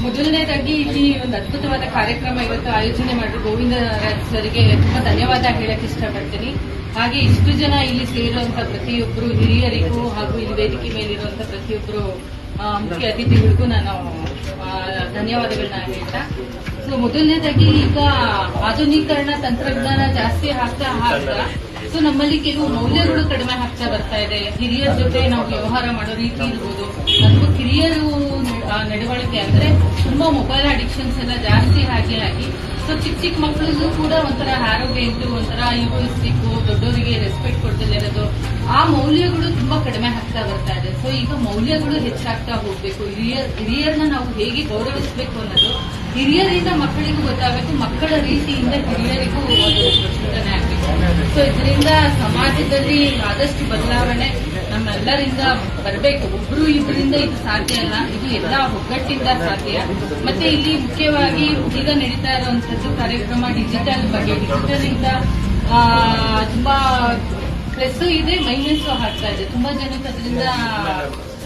ಮೊದಲನೇದಾಗಿ ಇಲ್ಲಿ ಒಂದು ಅದ್ಭುತವಾದ ಕಾರ್ಯಕ್ರಮ ಇವತ್ತು ಆಯೋಜನೆ ಮಾಡಿದ್ರು ಗೋವಿಂದ ರಾಜ್ ಸರ್ಗೆ ತುಂಬಾ ಧನ್ಯವಾದ ಹೇಳಕ್ ಇಷ್ಟಪಡ್ತೀನಿ. ಹಾಗೆ ಇಷ್ಟು ಜನ ಇಲ್ಲಿ ಸೇರುವಂತಹ ಪ್ರತಿಯೊಬ್ಬರು ಹಿರಿಯರಿಗೂ ಹಾಗೂ ಇಲ್ಲಿ ವೇದಿಕೆ ಮೇಲಿರುವಂತಹ ಪ್ರತಿಯೊಬ್ಬರು ಮುಖ್ಯ ಅತಿಥಿಗಳಿಗೂ ನಾನು ಧನ್ಯವಾದಗಳನ್ನ ಹೇಳ್ತಾ, ಸೊ ಮೊದಲನೇದಾಗಿ ಈಗ ಆಧುನೀಕರಣ ತಂತ್ರಜ್ಞಾನ ಜಾಸ್ತಿ ಆಗ್ತಾ ಸೊ ನಮ್ಮಲ್ಲಿ ಕೆಲವು ಮೌಲ್ಯಗಳು ಕಡಿಮೆ ಆಗ್ತಾ ಬರ್ತಾ ಇದೆ. ಹಿರಿಯರ ಜೊತೆ ನಾವು ವ್ಯವಹಾರ ಮಾಡೋ ರೀತಿ ಇರ್ಬೋದು ಅಥವಾ ಕಿರಿಯರು ನಡವಳಿಕೆ ಅಂದ್ರೆ ತುಂಬಾ ಮೊಬೈಲ್ ಅಡಿಕ್ಷನ್ಸ್ ಎಲ್ಲ ಜಾಸ್ತಿ ಆಗಿ ಸೊ ಚಿಕ್ಕ ಮಕ್ಕಳಿಗೂ ಕೂಡ ಒಂಥರ ಆರೋಗ್ಯ ಒಂಥರ ಯುವಸ್ಟಿಕ್, ದೊಡ್ಡವರಿಗೆ ರೆಸ್ಪೆಕ್ಟ್ ಕೊಡ್ತಿಲ್ಲ ಇರೋದು, ಆ ಮೌಲ್ಯಗಳು ತುಂಬಾ ಕಡಿಮೆ ಆಗ್ತಾ ಬರ್ತಾ ಇದೆ. ಸೊ ಈಗ ಮೌಲ್ಯಗಳು ಹೆಚ್ಚಾಗ್ತಾ ಹೋಗ್ಬೇಕು. ಹಿರಿಯರನ್ನ ನಾವು ಹೇಗೆ ಗೌರವಿಸಬೇಕು ಅನ್ನೋದು ಹಿರಿಯರಿಂದ ಮಕ್ಕಳಿಗೂ ಗೊತ್ತಾಗಬೇಕು, ಮಕ್ಕಳ ರೀತಿಯಿಂದ ಹಿರಿಯರಿಗೂ ಪ್ರಚೋದನೆ ಆಗಬೇಕು. ಸೊ ಇದರಿಂದ ಸಮಾಜದಲ್ಲಿ ಆದಷ್ಟು ಬದಲಾವಣೆ ನಮ್ಮೆಲ್ಲರಿಂದ ಬರಬೇಕು. ಒಬ್ರು ಇಬ್ಬರಿಂದ ಇದು ಸಾಧ್ಯ ಅಲ್ಲ, ಇದು ಎಲ್ಲ ಒಗ್ಗಟ್ಟಿಂದ ಸಾಧ್ಯ. ಮತ್ತೆ ಇಲ್ಲಿ ಮುಖ್ಯವಾಗಿ ಈಗ ನಡೀತಾ ಇರುವಂತದ್ದು ಕಾರ್ಯಕ್ರಮ ಡಿಜಿಟಲ್ ಬಗ್ಗೆ. ಡಿಜಿಟಲ್ ಇಂದ ತುಂಬಾ ಪ್ಲಸ್ ಇದೆ, ಮೈನಸ್ ಆಗ್ತಾ ಇದೆ. ತುಂಬಾ ಜನಕ್ಕೆ ಅದರಿಂದ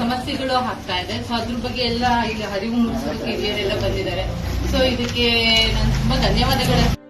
ಸಮಸ್ಯೆಗಳು ಆಗ್ತಾ ಇದೆ. ಸೊ ಅದ್ರ ಬಗ್ಗೆ ಎಲ್ಲ ಇಲ್ಲಿ ಅರಿವು ಮೂಡಿಸೋದಕ್ಕೆ ಹಿರಿಯರೆಲ್ಲ ಬಂದಿದ್ದಾರೆ. ಸೊ ಇದಕ್ಕೆ ನಾನು ತುಂಬಾ ಧನ್ಯವಾದಗಳು.